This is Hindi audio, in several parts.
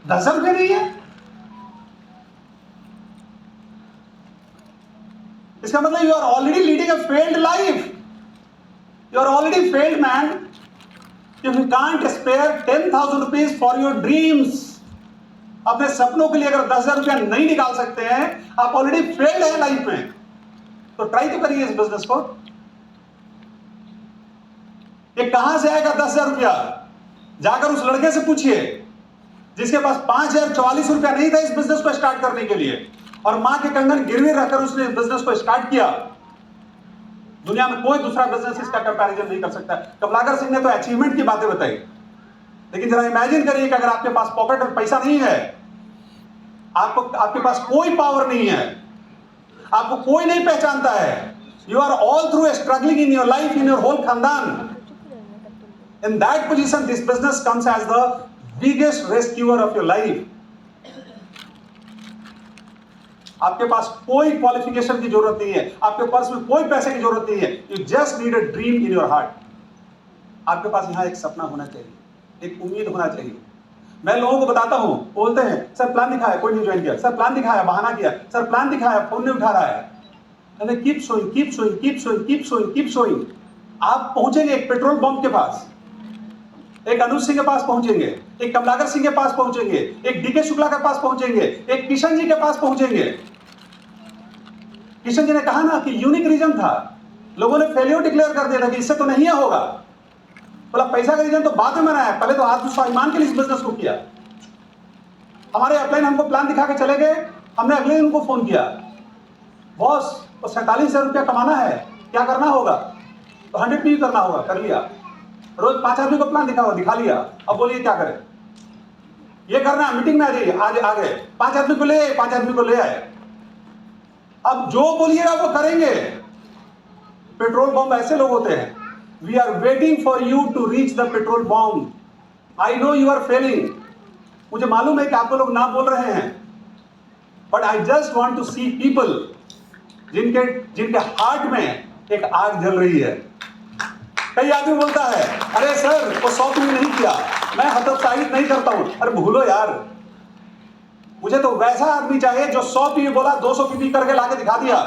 10,000 नहीं है। इसका मतलब you are already leading a failed life, you are already failed man. If you can't spare 10,000 rupees for your dreams, अपने सपनों के लिए अगर 10,000 रुपया नहीं निकाल सकते हैं, आप ऑलरेडी फेल्ड है लाइफ में। तो ट्राई तो करिए इस बिजनेस को। ये कहां से आएगा 10,000 रुपया? जाकर उस लड़के से पूछिए जिसके पास 5,044 रुपया नहीं था इस बिजनेस को स्टार्ट करने के लिए, और मां के कंगन गिरवी रखकर उसने इस बिजनेस को स्टार्ट किया। दुनिया में कोई दूसरा बिजनेस इसका कंपैरिजन नहीं कर सकता। कमलाकर सिंह ने तो अचीवमेंट की बातें बताई, लेकिन जरा इमेजिन करिए कि अगर आपके पास पॉकेट में पैसा नहीं है, आपके पास कोई पावर नहीं है, आपको कोई नहीं पहचानता है, you are all through struggling in your life, in your whole खानदान, in that position this business comes as the biggest rescuer of your life. आपके पास कोई क्वालिफिकेशन की जरूरत नहीं है, आपके पर्स में कोई पैसे की जरूरत नहीं है, you just need a dream in your heart. आपके पास यहां एक सपना होना चाहिए, एक उम्मीद होना चाहिए। मैं लोगों को बताता हूं, बोलते हैं सर प्लान दिखाया, कोई नहीं ज्वाइन किया, सर प्लान दिखाया, बहाना किया, सर प्लान दिखाया, फोन नहीं उठा रहा है। Keep showing, keep showing, keep showing, keep showing, keep showing. आप पहुंचेंगे एक पेट्रोल पंप के पास, एक अनुज सिंह के पास पहुंचेंगे, एक कमलाकर सिंह के पास पहुंचेंगे, एक डीके शुक्ला के पास पहुंचेंगे, एक किशन जी के पास पहुंचेंगे। किशन जी ने कहा ना कि यूनिक रीजन था, लोगों ने फेलियर डिक्लेयर कर दिया था कि इससे तो नहीं होगा। बोला पैसा का रीजन तो बाद में बनाया, पहले तो आत्मस्वाभिमान के लिए इस बिजनेस को किया। हमारे अपलाइन हमको प्लान दिखा के चले गए, हमने अगले दिन उनको फोन किया, बॉस तो 47,000 रुपया कमाना है, क्या करना होगा? तो 100 पी करना होगा, कर लिया। रोज 5 आदमी को प्लान दिखा लिया, अब बोलिए क्या करें? ये करना है, मीटिंग में आ जाइए, आज आ गए, 5 आदमी को ले आए, 5 आदमी को ले आए। अब जो बोलिएगा वो करेंगे। पेट्रोल पंप ऐसे लोग होते हैं, we are waiting for you to reach the petrol pump. I know you are failing, मुझे मालूम है कि आपको लोग ना बोल रहे हैं, but I just want to see people जिनके हार्ट में एक आग जल रही है। कई आदमी बोलता है अरे सर वो 100 पी नहीं किया, मैं हतोत्साहित नहीं करता हूं। अरे भूलो यार, मुझे तो वैसा आदमी चाहिए जो 100 पी बोला 200 पी करके लाके दिखा दिया।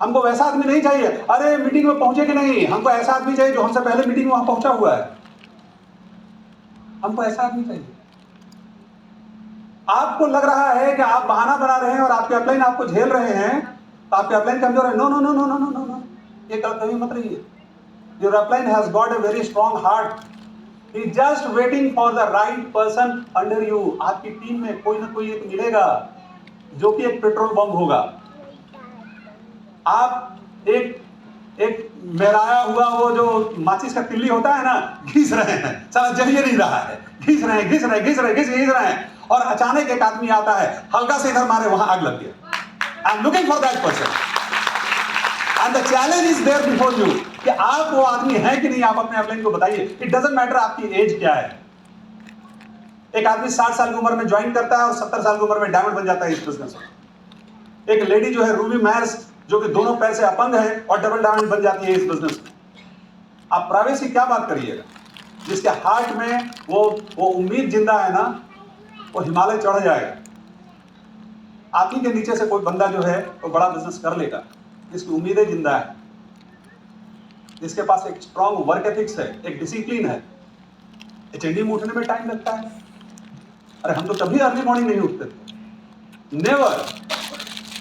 हमको वैसा आदमी नहीं चाहिए, अरे मीटिंग में पहुंचे कि नहीं, हमको ऐसा आदमी चाहिए जो हमसे पहले मीटिंग में वहां पहुंचा हुआ है। हमको ऐसा आदमी चाहिए। आपको लग रहा है कि आप बहाना बना रहे हैं और आपके अपलाइन आपको झेल रहे हैं, तो आपके अपलाइन कमजोर है। No no no no no no no, ये गलत कभी मत रहिए। Your upline has got a very strong heart. He is just waiting for the right person under you. आपकी टीम में कोई ना कोई एक मिलेगा जो कि एक पेट्रोल पंप होगा। आप एक मेराया हुआ वो जो माचिस का तिल्ली होता है ना, घिस रहे हैं, साला जल ही नहीं रहा है, घिस रहे हैं, और अचानक एक आदमी आता है, हल्का से इधर मारे, वहां आग लग गया। I am looking for that person and the challenge is there before you कि आप वो आदमी है कि नहीं, आप अपने अपलाइन को बताइए। इट डजंट मैटर आपकी एज क्या है। एक आदमी 60 साल की उम्र में ज्वाइन करता है और 70 साल की उम्र में डायमंड बन जाता है इस बिजनेस में। एक लेडी जो है रूबी मैयर्स, जो कि दोनों पैर से अपंग है और डबल डायमंड बन जाती है इस बिजनेस में। आप प्राइवेसी की क्या बात करिएगा, जिसके हार्ट में वो उम्मीद जिंदा है ना, वो हिमालय चढ़ जाएगा। आप ही के नीचे से कोई बंदा जो है वो बड़ा बिजनेस कर लेगा, जिसकी उम्मीदें जिंदा है, जिसके पास एक स्ट्रॉन्ग वर्क एथिक्स है, एक डिसिप्लिन है। एचएनडी में उठने में टाइम लगता है। अरे हम तो कभी अर्ली मॉर्निंग नहीं उठते थे, नेवर।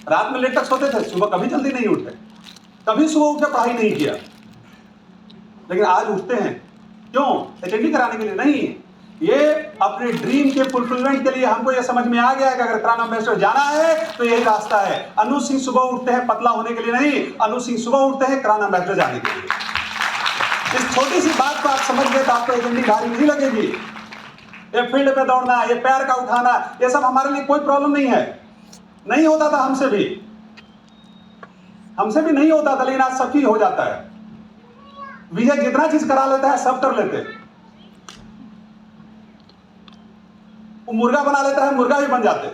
रात में लेट तक सोते थे, सुबह कभी जल्दी नहीं उठे, कभी सुबह उठ के पढ़ाई नहीं किया। लेकिन आज उठते हैं, क्यों? एचएनडी कराने के लिए नहीं, ये अपने ड्रीम के फुलफिलमेंट के लिए। हमको ये समझ में आ गया है कि अगर क्राउन एम्बेसडर जाना है तो यही रास्ता है। अनुज सिंह सुबह उठते हैं पतला होने के लिए नहीं, अनुज सिंह सुबह उठते हैं क्राउन एम्बेसडर जाने के लिए। इस छोटी सी बात को आप समझ गए तो आपको एचएनडी भारी नहीं लगेगी। ये फील्ड में दौड़ना, ये पैर का उठाना, ये सब हमारे लिए कोई प्रॉब्लम नहीं है। नहीं होता था हमसे भी नहीं होता था, लेकिन आज सबकी हो जाता है। विजय जितना चीज करा लेता है सब कर लेते हैं। वो मुर्गा बना लेता है, मुर्गा भी बन जाते।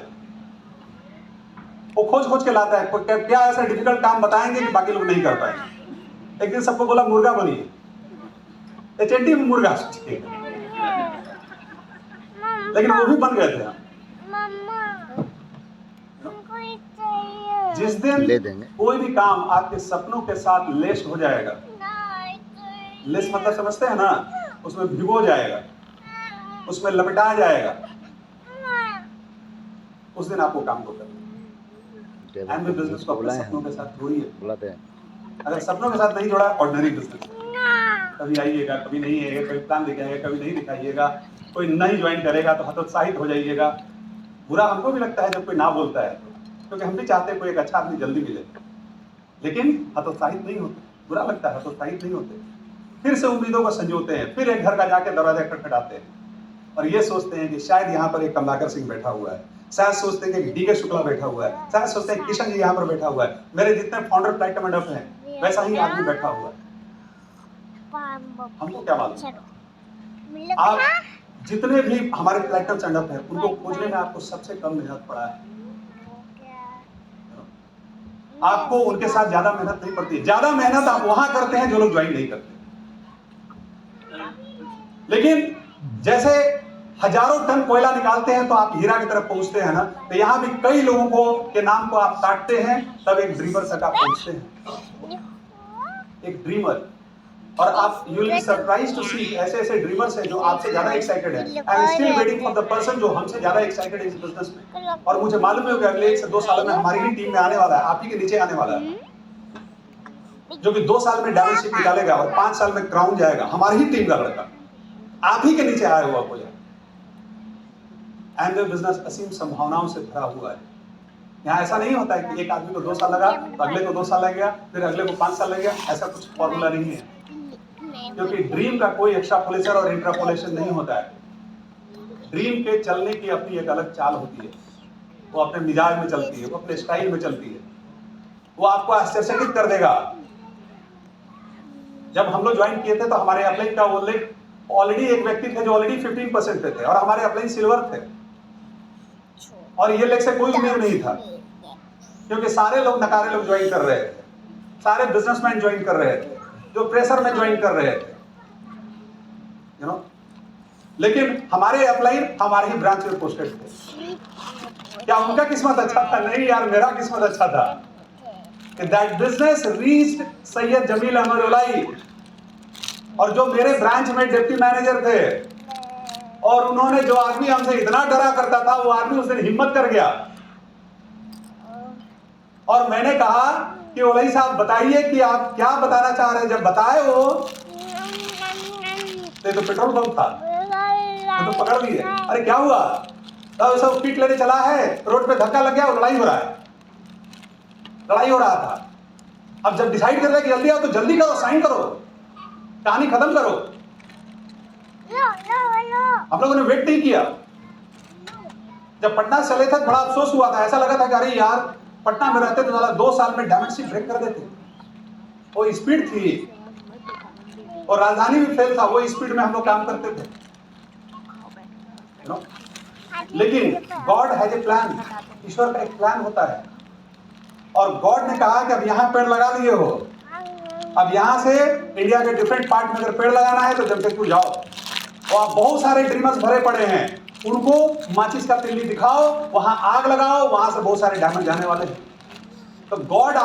वो खोज के लाता है, क्या ऐसा डिफिकल्ट काम बताएंगे कि बाकी लोग नहीं कर पाएंगे। एक दिन सबको बोला मुर्गा बनिए, एचएनडी में मुर्गा। लेकिन वो भी बन गए थे हम। जिस दिन ले देंगे। कोई भी काम आपके सपनों के साथ लेस हो जाएगा, लेस मतलब समझते हैं ना, उसमें भिगो जाएगा, उसमें लपेटा जाएगा, उस दिन आपको काम को करना। एमवे बिजनेस को अपने सपनों के साथ जोड़िए। बुलाते हैं। अगर सपनों के साथ नहीं जोड़ा, ऑर्डिनरी बिजनेस, कभी आइएगा, कभी नहीं आइएगा, कभी प्लान दिखाइएगा, कभी नहीं दिखाइएगा, कोई नहीं ज्वाइन करेगा तो हतोत्साहित हो जाइएगा। बुरा हमको भी लगता है जब कोई ना बोलता है, क्योंकि हम भी चाहते हैं कोई एक अच्छा आदमी जल्दी मिले, लेकिन हतोत्साहित नहीं होते। बुरा लगता है, हतोत्साहित नहीं होते। फिर से उम्मीदों को संजोते हैं, फिर एक घर का जाके दरवाजा खटखटाते हैं और ये सोचते हैं कि शायद यहाँ पर एक कमलाकर सिंह बैठा हुआ है, शायद सोचते हैं कि डीके शुक्ला बैठा हुआ है, शायद सोचते हैं किशन जी यहाँ पर बैठा हुआ है, मेरे जितने फाउंडर प्लैटिनम मंडप हैं वैसा ही आदमी बैठा हुआ है। हमको क्या मालूम? आप जितने भी हमारे प्लैटिनम स्टैंडअप हैं उनको खोजने में आपको सबसे कम मेहनत पड़ा है। आपको उनके साथ ज्यादा मेहनत नहीं पड़ती। ज्यादा मेहनत आप वहां करते हैं जो लोग ज्वाइन नहीं करते। लेकिन जैसे हजारों टन कोयला निकालते हैं तो आप हीरा की तरफ पहुंचते हैं ना, तो यहां भी कई लोगों को के नाम को आप काटते हैं तब एक ड्रीमर तक आप पहुंचते हैं। एक ड्रीमर, और आप you will be surprised to see ऐसे ऐसे ड्रीमर्स हैं जो आपसे ज्यादा एक्साइटेड है। I am still waiting for the person जो हमसे ज्यादा एक्साइटेड है इस बिजनेस में। और मुझे मालूम है कि अगले 1 से 2 सालों में हमारी ही टीम में आने वाला है, आप ही के नीचे आने वाला है, जो कि 2 साल में डायमंड शिप निकालेगा और 5 साल में क्राउन जाएगा। हमारी ही टीम का लड़का आप ही के नीचे आया हुआ कोई। एमवे बिजनेस असीम संभावनाओं से भरा हुआ है। यहाँ ऐसा नहीं होता है कि एक आदमी को 2 साल लगा तो अगले को 2 साल लग गया, फिर अगले को 5 साल लग गया। ऐसा कुछ फॉर्मूला नहीं है, क्योंकि ड्रीम का कोई एक्स्ट्रापोलेशन और इंट्रापोलेशन नहीं होता है। ड्रीम के चलने की अपनी एक अलग चाल होती है, वो अपने मिजाज में चलती है, वो अपने स्टाइल में चलती है, वो आपको आश्चर्यचकित कर देगा। जब हम लोग ज्वाइन किए थे तो हमारे अपलाइन का ऑलरेडी एक व्यक्ति थे जो ऑलरेडी 15% पे थे और हमारे अपलाइन सिल्वर थे, और ये लेग से कोई उम्मीद नहीं था, क्योंकि सारे लोग नकारे लोग ज्वाइन कर रहे थे, सारे बिजनेसमैन ज्वाइन कर रहे थे, जो प्रेशर में ज्वाइन कर रहे थे, यू नो। लेकिन हमारे अपलाइन हमारे ही ब्रांच में पोस्टेड थे। क्या उनका किस्मत अच्छा था? नहीं यार, मेरा किस्मत अच्छा था कि that business reached Syed Jameel Ahmad उलाई, और जो मेरे ब्रांच में डिप्टी मैनेजर थे, और उन्होंने जो आदमी हमसे इतना डरा करता था वो आदमी उस दिन हिम्मत कर गया। और मैंने कहा कि उलाई साहब बताइए कि आप क्या बताना चाह रहे हैं। जब बताए वो तो पेट्रोल पंप था, तो पकड़ लिए। अरे क्या हुआ? तो सब किट लेने चला है, रोड पे धक्का लग गया और लड़ाई हो रहा है, लड़ाई हो रहा था। अब जब डिसाइड कर रहे कि जल्दी आओ तो जल्दी करो, साइन करो, कहानी खत्म करो। हम लोगों ने वेट नहीं किया। जब पटना से चले थे बड़ा अफसोस हुआ था, ऐसा लगा था कि अरे यार पटना में रहते तो 2 साल में डायमंड शिप ब्रेक कर देते। वो स्पीड थी और राजधानी भी फेल था, वो स्पीड में हम लोग काम करते थे, you know? लेकिन गॉड हैज ए प्लान, ईश्वर का एक प्लान होता है। और गॉड ने कहा कि अब यहाँ पेड़ लगा दिए हो, अब यहाँ से इंडिया के डिफरेंट पार्ट में अगर पेड़ लगाना है तो जमशेदपुर जाओ, और बहुत सारे ड्रीमर्स भरे पड़े हैं, उनको माचिस का तिल्ली दिखाओ, वहां आग लगाओ, वहां से बहुत सारे डायमंड जाने वाले हैं। तो गॉड